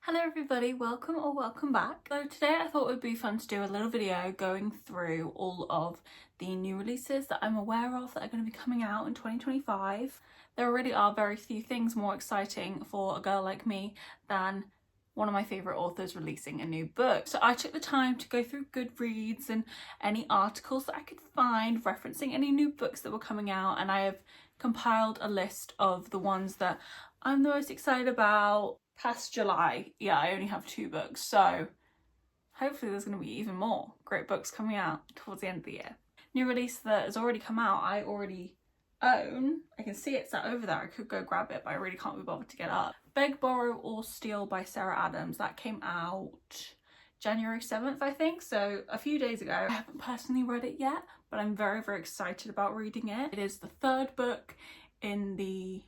Hello everybody, welcome or welcome back. So today I thought it would be fun to do a little video going through all of the new releases that I'm aware of that are going to be coming out in 2025. There already are very few things more exciting for a girl like me than one of my favourite authors releasing a new book. So I took the time to go through Goodreads and any articles that I could find referencing any new books that were coming out, and I have compiled a list of the ones that I'm the most excited about. Past July, yeah, I only have 2 books, so hopefully there's going to be even more great books coming out towards the end of the year. New release that has already come out, I already own. I can see it's sat over there. I could go grab it, but I really can't be bothered to get up. Beg, Borrow or Steal by Sarah Adams. That came out January 7th, I think, so a few days ago. I haven't personally read it yet, but I'm very, very excited about reading it. It is the 3rd book in the...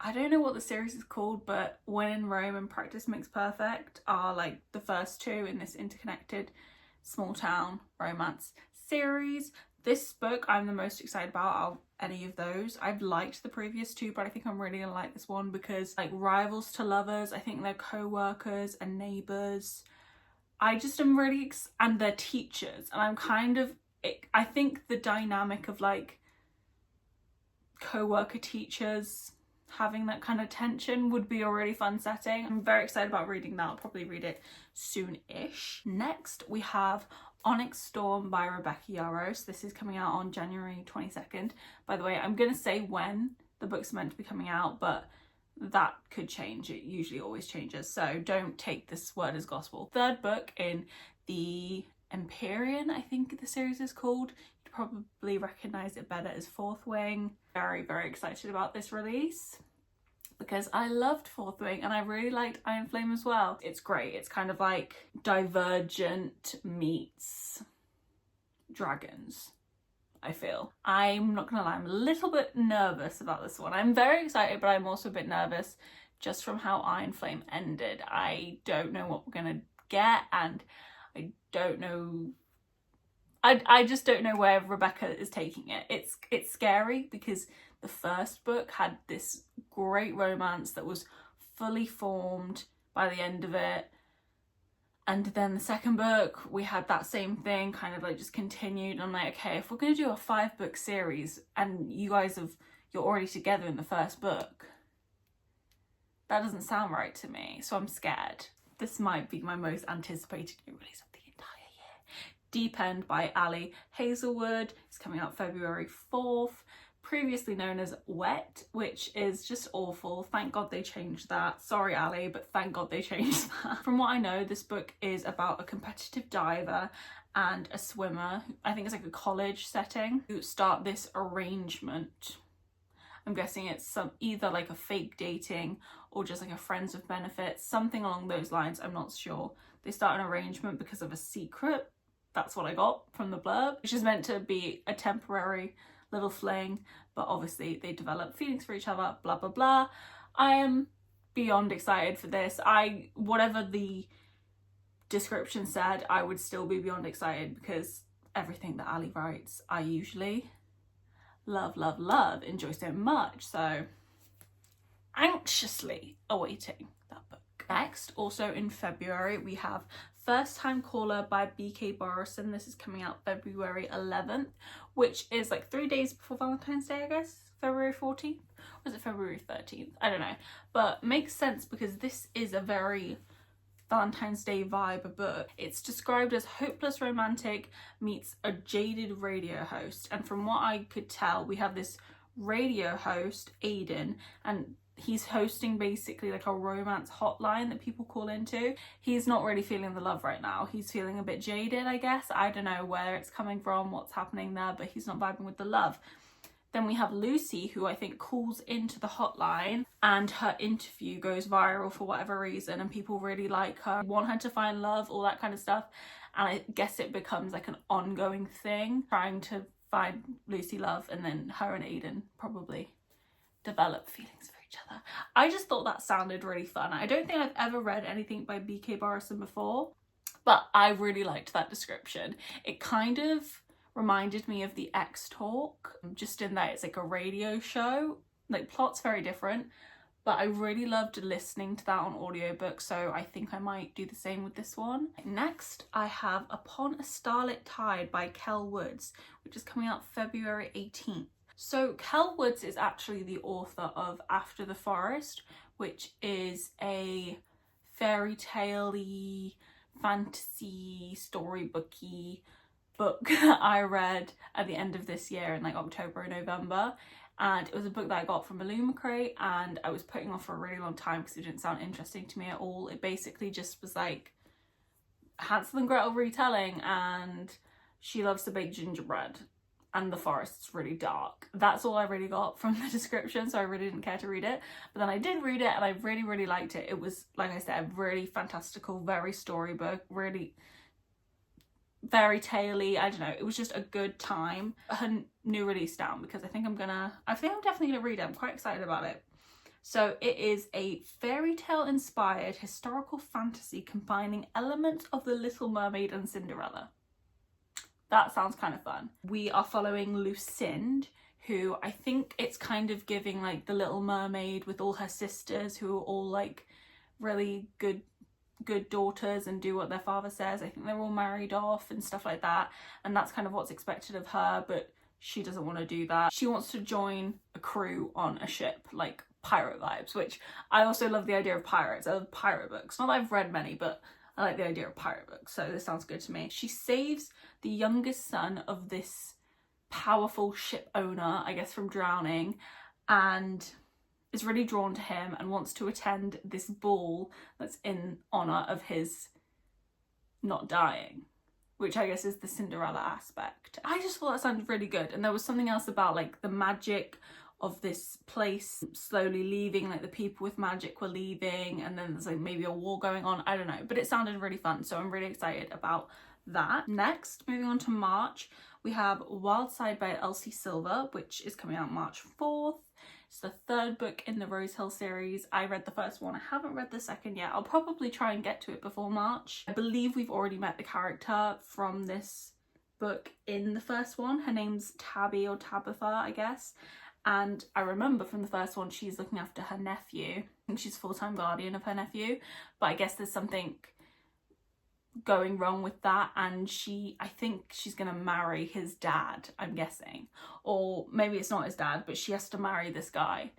I don't know what the series is called, but When in Rome and Practice Makes Perfect are like the first 2 in this interconnected small town romance series. This book I'm the most excited about out of any of those. I've liked the previous 2, but I think I'm really gonna like this one because like rivals to lovers, I think they're co-workers and neighbours. I just am really and they're teachers, and I'm kind of, I think the dynamic of like co-worker teachers having that kind of tension would be a really fun setting. I'm very excited about reading that. I'll probably read it soon-ish. Next we have Onyx Storm by Rebecca Yarros. This is coming out on January 22nd. By the way, I'm gonna say when the book's meant to be coming out, but that could change. It usually always changes, so don't take this word as gospel. 3rd book in the Empyrean, I think the series is called. You'd probably recognise it better as Fourth Wing. Very, very excited about this release because I loved Fourth Wing and I really liked Iron Flame as well. It's great. It's kind of like Divergent meets dragons, I feel. I'm not gonna lie, I'm a little bit nervous about this one. I'm very excited, but I'm also a bit nervous just from how Iron Flame ended. I don't know what we're gonna get, and I don't know, I just don't know where Rebecca is taking it. It's scary because the first book had this great romance that was fully formed by the end of it, and then the 2nd book we had that same thing kind of like just continued. I'm like, okay, if we're gonna do a 5-book series and you're already together in the 1st book, that doesn't sound right to me, so I'm scared. This might be my most anticipated new release of the entire year. Deep End by Ali Hazelwood. It's coming out February 4th. Previously known as Wet, which is just awful. Thank God they changed that. Sorry, Ali, but thank God they changed that. From what I know, this book is about a competitive diver and a swimmer. I think it's like a college setting, who start this arrangement. I'm guessing it's either like a fake dating or just like a friends with benefits, something along those lines. I'm not sure. They start an arrangement because of a secret. That's what I got from the blurb, which is meant to be a temporary little fling, but obviously they develop feelings for each other, blah blah blah. I am beyond excited for this. Whatever the description said, I would still be beyond excited because everything that Ali writes I usually love, enjoy so much, so anxiously awaiting that book. Next, also in February, we have First Time Caller by B.K. Borison. This is coming out February 11th, which is like 3 days before Valentine's Day, I guess. February 14th? Or is it February 13th? I don't know. But makes sense because this is a very Valentine's Day vibe book. It's described as hopeless romantic meets a jaded radio host. And from what I could tell, we have this radio host, Aiden, and he's hosting basically like a romance hotline that people call into. He's not really feeling the love right now. He's feeling a bit jaded, I guess. I don't know where it's coming from, what's happening there, but he's not vibing with the love. Then we have Lucy, who I think calls into the hotline, and her interview goes viral for whatever reason, and people really like her, want her to find love, all that kind of stuff. And I guess it becomes like an ongoing thing, trying to find Lucy love, and then her and Aiden probably develop feelings for each other. I just thought that sounded really fun. I don't think I've ever read anything by B.K. Borison before, but I really liked that description. It kind of reminded me of the X Talk, just in that it's like a radio show. Like, plot's very different, but I really loved listening to that on audiobook, so I think I might do the same with this one. Next, I have Upon a Starlit Tide by Kell Woods, which is coming out February 18th. So Kell Woods is actually the author of After the Forest, which is a fairy tale-y, fantasy, storybooky book that I read at the end of this year in like October and November. And it was a book that I got from Illumicrate, and I was putting off for a really long time because it didn't sound interesting to me at all. It basically just was like Hansel and Gretel retelling, and she loves to bake gingerbread, and the forest's really dark. That's all I really got from the description, so I really didn't care to read it. But then I did read it, and I really, really liked it. It was, like I said, really fantastical, very storybook, really fairy tale-y. I don't know, it was just a good time. Her new release down, because I think I'm definitely gonna read it. I'm quite excited about it. So it is a fairy tale inspired historical fantasy combining elements of The Little Mermaid and Cinderella. That sounds kind of fun. We are following Lucinda, who I think it's kind of giving like The Little Mermaid with all her sisters who are all like really good daughters and do what their father says. I think they're all married off and stuff like that, and that's kind of what's expected of her, but she doesn't want to do that. She wants to join a crew on a ship, like pirate vibes, which I also love the idea of pirates. I love pirate books. Not that I've read many, but I like the idea of pirate books, so this sounds good to me. She saves the youngest son of this powerful ship owner, I guess, from drowning, and is really drawn to him and wants to attend this ball that's in honour of his not dying, which I guess is the Cinderella aspect. I just thought that sounded really good, and there was something else about like the magic of this place slowly leaving, like the people with magic were leaving, and then there's like maybe a war going on, I don't know, but it sounded really fun, so I'm really excited about that. Next, moving on to March, we have Wild Side by Elsie Silver, which is coming out March 4th. It's the third book in the Rose Hill series. I read the first one. I haven't read the second yet. I'll probably try and get to it before March. I believe we've already met the character from this book in the first one. Her name's Tabby or Tabitha, I guess. And I remember from the first one, she's looking after her nephew. I think she's full-time guardian of her nephew. But I guess there's something going wrong with that, and I think she's gonna marry his dad, I'm guessing, or maybe it's not his dad, but she has to marry this guy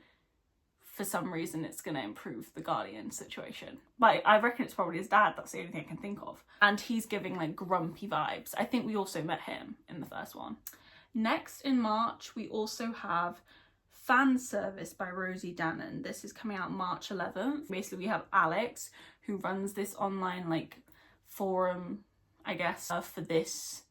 for some reason. It's gonna improve the guardian situation, but I reckon it's probably his dad. That's the only thing I can think of, and he's giving like grumpy vibes. I think we also met him in the first one. Next in March, we also have Fan Service by Rosie Danan. This is coming out March 11th. Basically we have Alex, who runs this online like forum, I guess, for this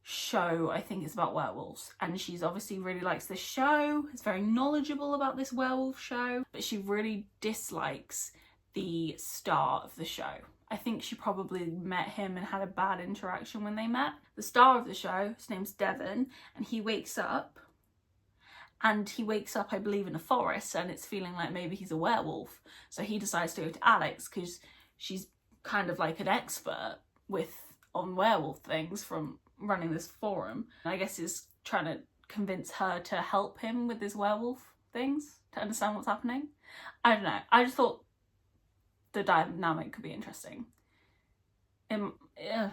show. I think it's about werewolves, and she's obviously really likes this show, is very knowledgeable about this werewolf show, but she really dislikes the star of the show. I think she probably met him and had a bad interaction when they met. The star of the show, his name's Devon, and he wakes up, I believe, in a forest, and it's feeling like maybe he's a werewolf, so he decides to go to Alex because she's kind of like an expert on werewolf things from running this forum. I guess he's trying to convince her to help him with his werewolf things, to understand what's happening. I don't know. I just thought the dynamic could be interesting. I don't know.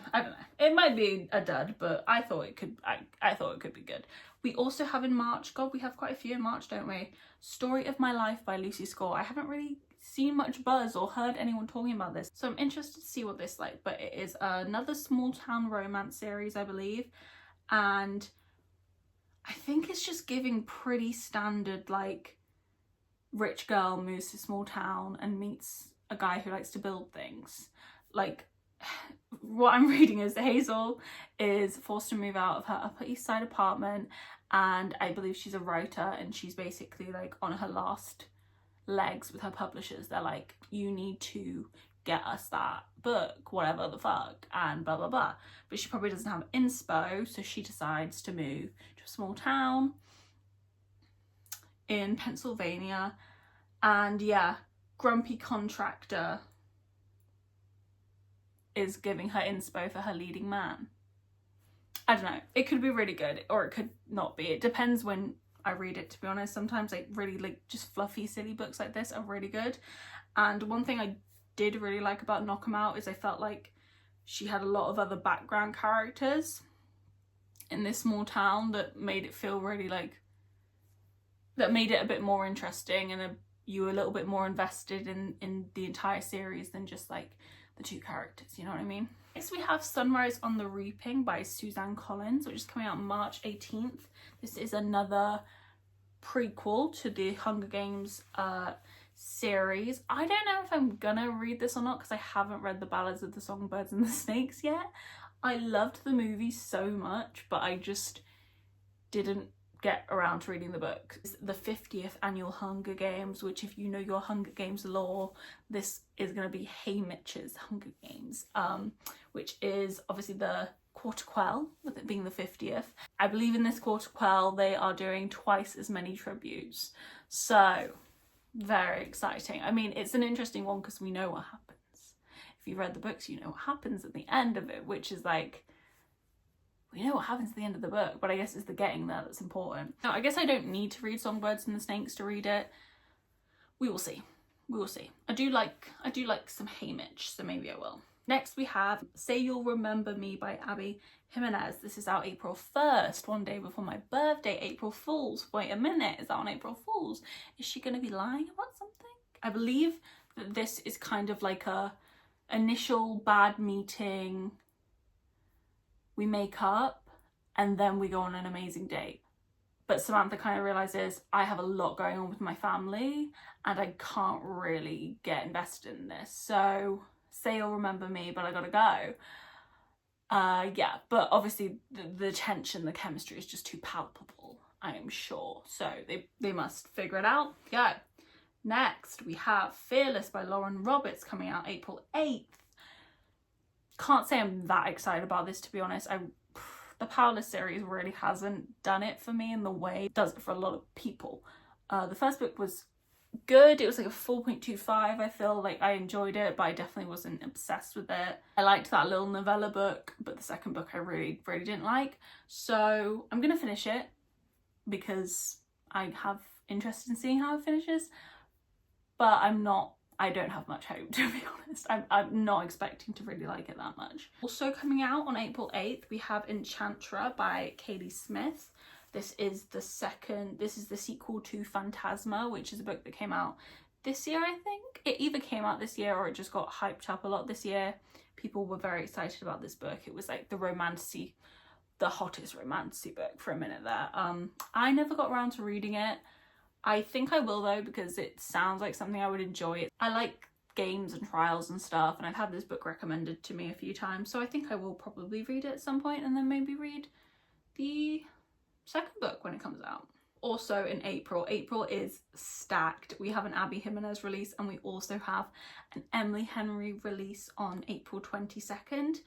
It might be a dud, but I thought it could be good. We also have in March, God, we have quite a few in March, don't we? Story of My Life by Lucy Score. I haven't really seen much buzz or heard anyone talking about this, so I'm interested to see what this is like, but it is another small town romance series, I believe, and I think it's just giving pretty standard, like, rich girl moves to small town and meets a guy who likes to build things. Like, what I'm reading is Hazel is forced to move out of her Upper East Side apartment, and I believe she's a writer, and she's basically like on her last legs with her publishers. They're like, you need to get us that book, whatever the fuck, and blah blah blah. But she probably doesn't have inspo, so she decides to move to a small town in Pennsylvania, and yeah, grumpy contractor is giving her inspo for her leading man. I don't know, it could be really good or it could not be. It depends when I read it, to be honest. Sometimes like really like just fluffy silly books like this are really good. And one thing I did really like about Knock 'Em Out is I felt like she had a lot of other background characters in this small town that made it feel really like, that made it a bit more interesting, and you were a little bit more invested in the entire series than just like the two characters, you know what I mean? Next we have Sunrise on the Reaping by Suzanne Collins, which is coming out March 18th. This is another prequel to the Hunger Games series. I don't know if I'm gonna read this or not because I haven't read The Ballads of the Songbirds and the Snakes yet. I loved the movie so much, but I just didn't get around to reading the book. It's the 50th annual Hunger Games, which if you know your Hunger Games lore, this is going to be Haymitch's Hunger Games, which is obviously the Quarter Quell, with it being the 50th. I believe in this Quarter Quell they are doing twice as many tributes, so very exciting. I mean, it's an interesting one because we know what happens. If you've read the books, you know what happens at the end of it, which is like, we know what happens at the end of the book, but I guess it's the getting there that's important. Now, I guess I don't need to read Songbirds and the Snakes to read it. We will see. We will see. I do like some Haymitch, so maybe I will. Next we have Say You'll Remember Me by Abby Jimenez. This is out April 1st, one day before my birthday, April Fool's. Wait a minute, is that on April Fool's? Is she going to be lying about something? I believe that this is kind of like a initial bad meeting, we make up, and then we go on an amazing date. But Samantha kind of realises I have a lot going on with my family and I can't really get invested in this. So say you'll remember me, but I gotta go. Yeah, but obviously the tension, the chemistry is just too palpable, I am sure. So they must figure it out. Yeah. Next, we have Fearless by Lauren Roberts coming out April 8th. Can't say I'm that excited about this, to be honest. The Powerless series really hasn't done it for me in the way it does it for a lot of people. The first book was good. It was like a 4.25. I feel like I enjoyed it, but I definitely wasn't obsessed with it. I liked that little novella book, but the second book I really didn't like. So I'm gonna finish it because I have interest in seeing how it finishes, but I don't have much hope, to be honest. I'm not expecting to really like it that much. Also coming out on April 8th, we have Enchantra by Kaylee Smith. This is the sequel to Phantasma, which is a book that came out this year, I think. It either came out this year or it just got hyped up a lot this year. People were very excited about this book. It was like the hottest romancy book for a minute there. I never got around to reading it. I think I will though, because it sounds like something I would enjoy. I like games and trials and stuff, and I've had this book recommended to me a few times, so I think I will probably read it at some point and then maybe read the second book when it comes out. Also in April is stacked. We have an Abby Jimenez release and we also have an Emily Henry release on April 22nd.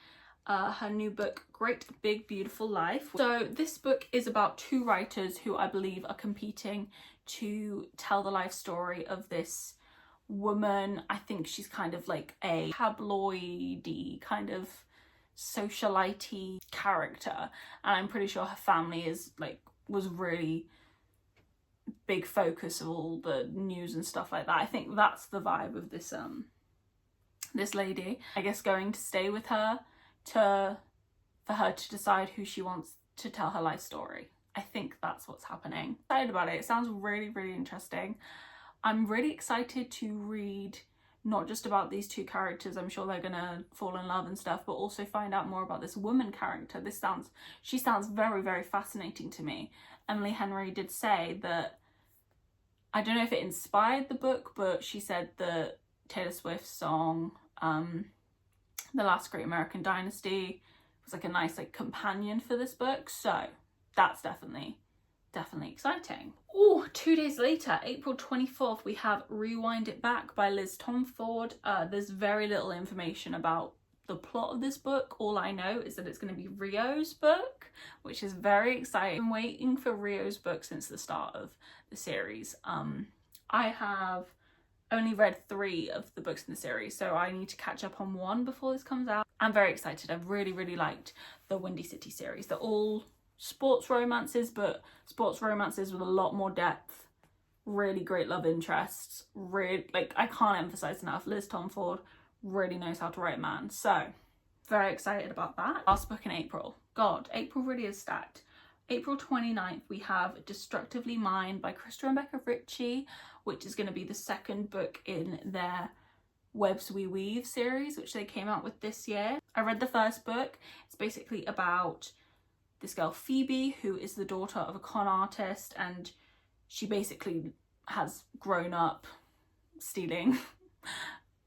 Her new book, Great Big Beautiful Life. So this book is about two writers who I believe are competing to tell the life story of this woman. I think she's kind of like a tabloidy kind of socialite character, and I'm pretty sure her family was really big focus of all the news and stuff like that. I think that's the vibe of this this lady, I guess, going to stay with her for her to decide who she wants to tell her life story. I think that's what's happening. I'm excited about it. It sounds really interesting. I'm really excited to read not just about these two characters. I'm sure they're gonna fall in love and stuff, but also find out more about this woman character. She sounds very fascinating to me. Emily Henry did say that, I don't know if it inspired the book, but she said that Taylor Swift's song, The Last Great American Dynasty, was like a nice companion for this book. So that's definitely exciting. Oh, 2 days later, April 24th, we have Rewind It Back by Liz Tomford. There's very little information about the plot of this book. All I know is that it's going to be Rio's book, which is very exciting. I'm waiting for Rio's book since the start of the series. I have only read 3 of the books in the series, so I need to catch up on 1 before this comes out. I'm very excited. I've really liked the Windy City series. They're all sports romances, but sports romances with a lot more depth, really great love interests, really, like, I can't emphasize enough, Liz Tomford really knows how to write a man. So very excited about that. Last book in April. God, April really is stacked. April 29th, we have Destructively Mine by Krista and Rebecca Ritchie, which is going to be the second book in their Webs We Weave series, which they came out with this year. I read the first book. It's basically about this girl Phoebe, who is the daughter of a con artist, and she basically has grown up stealing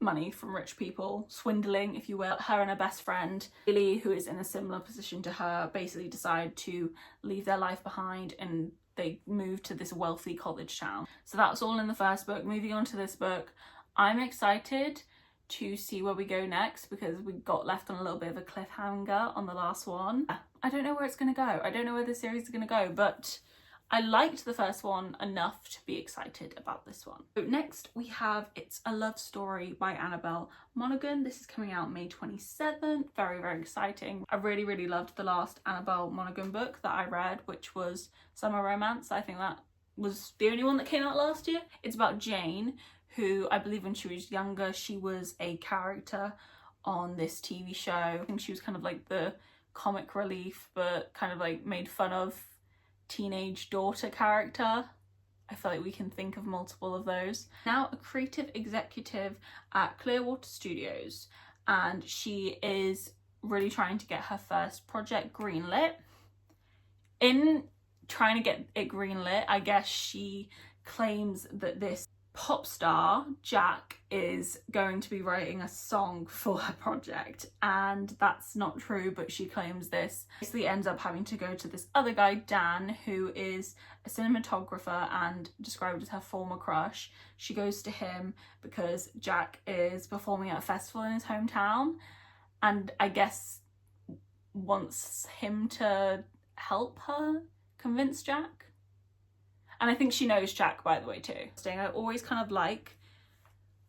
money from rich people, swindling, if you will. Her and her best friend, Lily, who is in a similar position to her, basically decide to leave their life behind and they move to this wealthy college town. So that's all in the first book. Moving on to this book, I'm excited to see where we go next because we got left on a little bit of a cliffhanger on the last one. I don't know where it's going to go. I don't know where the series is going to go, but I liked the first one enough to be excited about this one. So next we have It's a Love Story by Annabelle Monaghan. This is coming out May 27th. Very, very exciting. I really, really loved the last Annabelle Monaghan book that I read, which was Summer Romance. I think that was the only one that came out last year. It's about Jane, who I believe when she was younger, she was a character on this TV show. I think she was kind of like the comic relief, but kind of like made fun of teenage daughter character. I feel like we can think of multiple of those. Now a creative executive at Clearwater Studios, and she is really trying to get her first project greenlit. In trying to get it greenlit, I guess she claims that this pop star Jack is going to be writing a song for her project, and that's not true, but she claims this. Basically ends up having to go to this other guy, Dan, who is a cinematographer and described as her former crush. She goes to him because Jack is performing at a festival in his hometown and I guess wants him to help her convince Jack. And I think she knows Jack, by the way, too. I always kind of like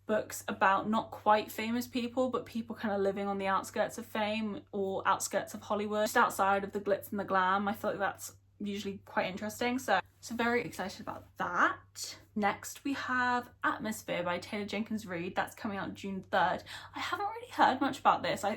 books about not quite famous people, but people kind of living on the outskirts of fame or outskirts of Hollywood, just outside of the glitz and the glam. I feel like that's usually quite interesting. So very excited about that. Next, we have Atmosphere by Taylor Jenkins Reid. That's coming out June 3rd. I haven't really heard much about this. I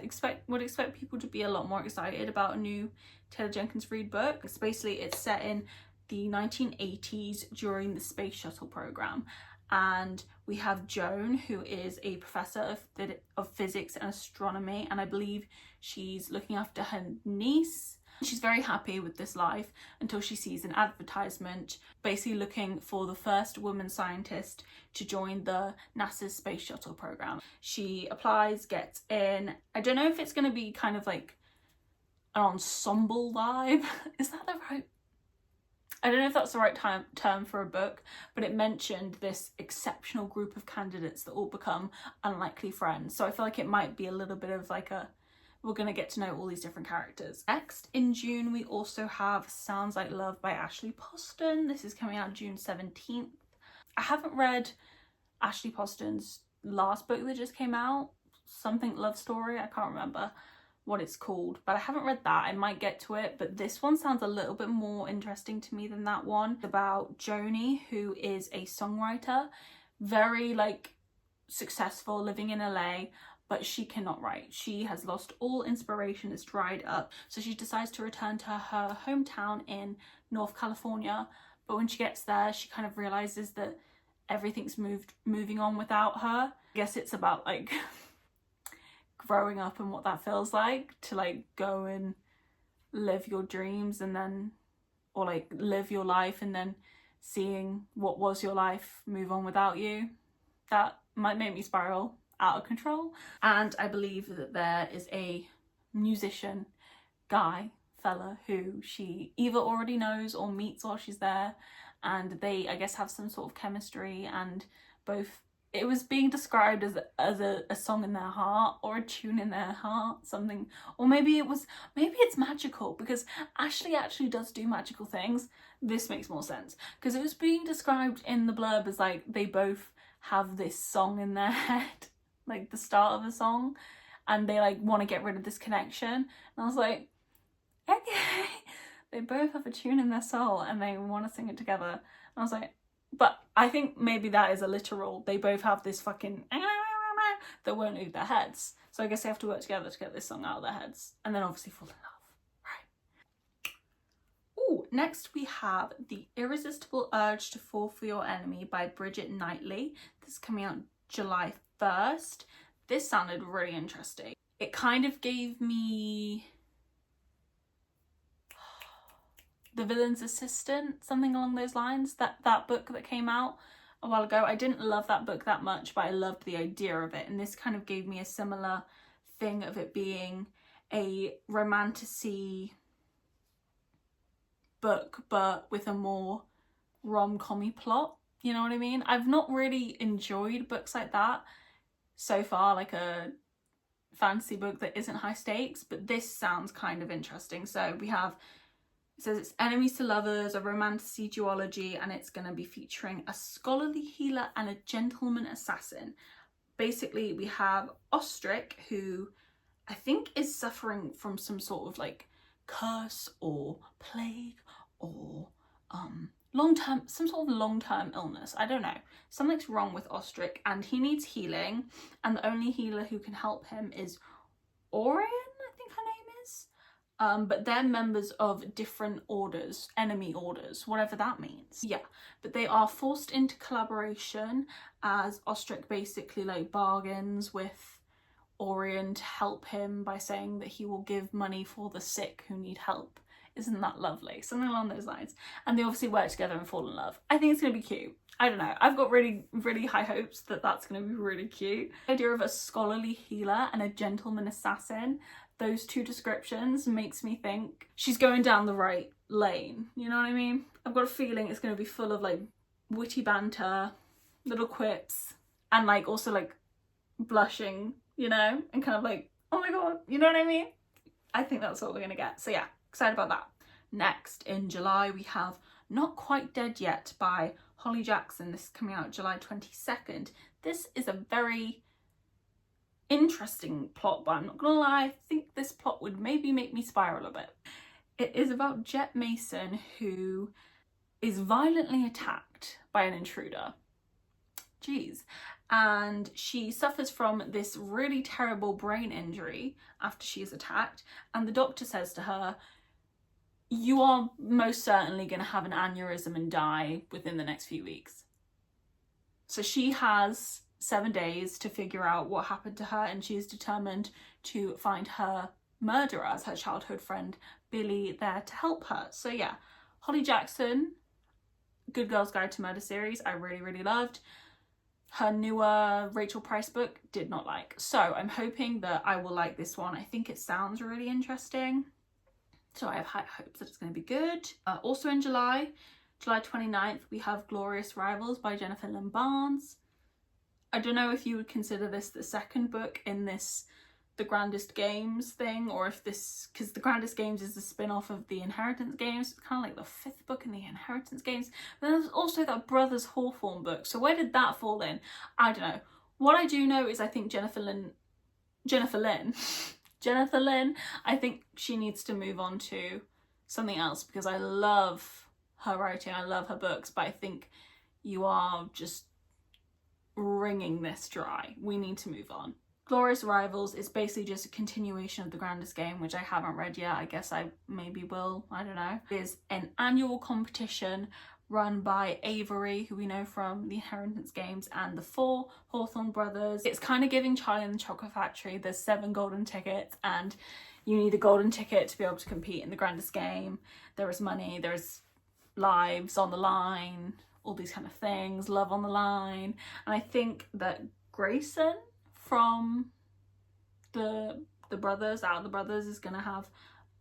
would expect people to be a lot more excited about a new Taylor Jenkins Reid book. It's set in the 1980s during the space shuttle program, and we have Joan, who is a professor of physics and astronomy, and I believe she's looking after her niece. She's very happy with this life until she sees an advertisement basically looking for the first woman scientist to join the NASA's space shuttle program. She applies, gets in. I don't know if it's going to be kind of like an ensemble vibe. Is that the right? I don't know if that's the right term for a book, but it mentioned this exceptional group of candidates that all become unlikely friends. So I feel like it might be a little bit of like we're going to get to know all these different characters. Next, in June, we also have Sounds Like Love by Ashley Poston. This is coming out June 17th. I haven't read Ashley Poston's last book that just came out, something Love Story, I can't remember what it's called, but I haven't read that. I might get to it, but this one sounds a little bit more interesting to me than that one. It's about Joni, who is a songwriter, very like successful, living in LA, but she cannot write. She has lost all inspiration, it's dried up, so she decides to return to her hometown in North California. But when she gets there, she kind of realizes that everything's moving on without her. I guess it's about like growing up and what that feels like to like go and live your dreams and then, or like live your life and then seeing what was your life move on without you. That might make me spiral out of control. And I believe that there is a musician fella who she either already knows or meets while she's there, and they, I guess, have some sort of chemistry, and both, it was being described as a song in their heart or a tune in their heart, something, or maybe it's magical, because Ashley actually does do magical things. This makes more sense because it was being described in the blurb as like they both have this song in their head, like the start of a song, and they like want to get rid of this connection. And I was like, okay, they both have a tune in their soul and they want to sing it together. And I was like, but I think maybe that is a literal, they both have this fucking that won't leave their heads. So I guess they have to work together to get this song out of their heads. And then obviously fall in love. Right. Ooh, next we have The Irresistible Urge to Fall for Your Enemy by Bridget Knightley. This is coming out July 1st. This sounded really interesting. It kind of gave me The Villain's Assistant, something along those lines, that book that came out a while ago. I didn't love that book that much, but I loved the idea of it, and this kind of gave me a similar thing of it being a romantasy book but with a more rom-com-y plot, you know what I mean? I've not really enjoyed books like that so far, like a fantasy book that isn't high stakes, but this sounds kind of interesting. So we have, it says it's enemies to lovers, a romantasy duology, and it's going to be featuring a scholarly healer and a gentleman assassin. Basically, we have Ostrich, who I think is suffering from some sort of like curse or plague or some sort of long-term illness. I don't know. Something's wrong with Ostrich and he needs healing, and the only healer who can help him is Orion, I think her name is. But they're members of different orders, enemy orders, whatever that means. Yeah, but they are forced into collaboration as Ostrich basically like bargains with Orion to help him by saying that he will give money for the sick who need help. Isn't that lovely? Something along those lines. And they obviously work together and fall in love. I think it's going to be cute. I don't know. I've got really, really high hopes that that's going to be really cute. The idea of a scholarly healer and a gentleman assassin, those two descriptions makes me think she's going down the right lane. You know what I mean? I've got a feeling it's going to be full of like witty banter, little quips, and like also like blushing, you know, and kind of like, oh my god, you know what I mean? I think that's what we're going to get. So yeah, excited about that. Next, in July, we have Not Quite Dead Yet by Holly Jackson. This is coming out July 22nd. This is a very interesting plot, but I'm not gonna lie, I think this plot would maybe make me spiral a bit. It is about Jet Mason, who is violently attacked by an intruder. Jeez. And she suffers from this really terrible brain injury after she is attacked, and the doctor says to her, you are most certainly going to have an aneurysm and die within the next few weeks. So she has 7 days to figure out what happened to her, and she is determined to find her murderer as her childhood friend Billy there to help her. So yeah, Holly Jackson, Good Girls Guide to Murder series, I really, really loved. Her newer Rachel Price book, did not like. So I'm hoping that I will like this one. I think it sounds really interesting. So I have high hopes that it's going to be good. Also in July 29th, we have Glorious Rivals by Jennifer Lynn Barnes. I don't know if you would consider this the second book in this The Grandest Games thing, or if this, because The Grandest Games is the spin-off of the Inheritance Games. It's kind of like the 5th book in the Inheritance Games. But there's also that Brothers Hawthorne book. So where did that fall in? I don't know. What I do know is I think Jennifer Lynn, I think she needs to move on to something else, because I love her writing, I love her books, but I think you are just wringing this dry. We need to move on. Glorious Rivals is basically just a continuation of The Grandest Game, which I haven't read yet. I guess I maybe will, I don't know. It is an annual competition run by Avery, who we know from the Inheritance Games and the 4 Hawthorne brothers. It's kind of giving Charlie and the Chocolate Factory. There's 7 golden tickets and you need a golden ticket to be able to compete in The Grandest Game. There is money, there's lives on the line, all these kind of things, love on the line. And I think that Grayson from the brothers, out of the brothers, is gonna have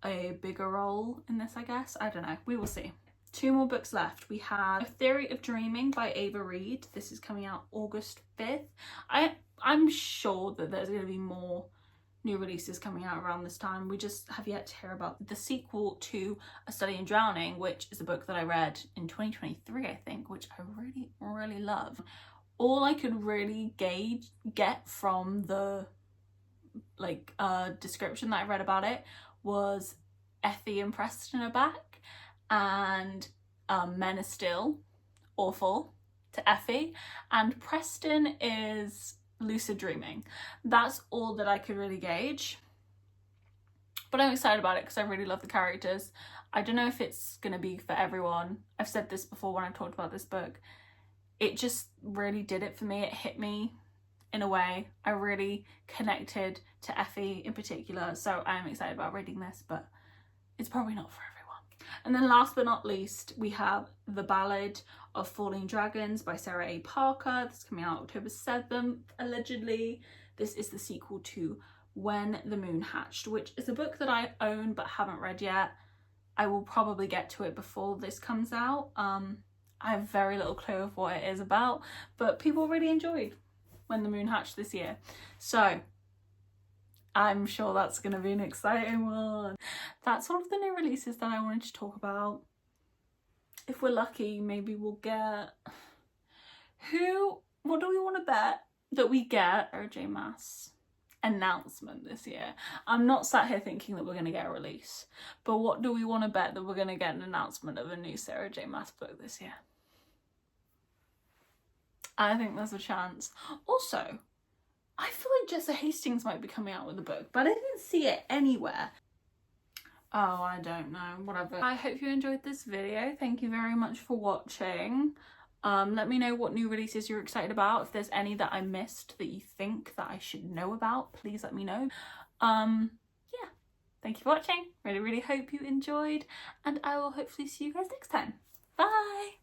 a bigger role in this, I guess. I don't know, we will see. 2 more books left. We have A Theory of Dreaming by Ava Reed. This is coming out August 5th. I'm sure that there's going to be more new releases coming out around this time. We just have yet to hear about the sequel to A Study in Drowning, which is a book that I read in 2023, I think, which I really, really love. All I could really get from the description that I read about it was Effie and Preston are back, and Men Are Still awful to Effie, and Preston is lucid dreaming. That's all that I could really gauge. But I'm excited about it because I really love the characters. I don't know if it's going to be for everyone. I've said this before when I talked about this book. It just really did it for me. It hit me in a way. I really connected to Effie in particular. So I'm excited about reading this, but it's probably not for everyone. And then last but not least, we have The Ballad of Falling Dragons by Sarah A. Parker. This is coming out October 7th, allegedly. This is the sequel to When the Moon Hatched, which is a book that I own but haven't read yet. I will probably get to it before this comes out. I have very little clue of what it is about, but people really enjoyed When the Moon Hatched this year. So I'm sure that's going to be an exciting one. That's all of the new releases that I wanted to talk about. If we're lucky, maybe we'll get... What do we want to bet that we get Sarah J Maas announcement this year? I'm not sat here thinking that we're going to get a release, but what do we want to bet that we're going to get an announcement of a new Sarah J Maas book this year? I think there's a chance. Also, I feel like Jessa Hastings might be coming out with a book, but I didn't see it anywhere. Oh, I don't know, whatever. I hope you enjoyed this video. Thank you very much for watching. Let me know what new releases you're excited about. If there's any that I missed that you think that I should know about, please let me know. Yeah, thank you for watching. Really hope you enjoyed, and I will hopefully see you guys next time. Bye!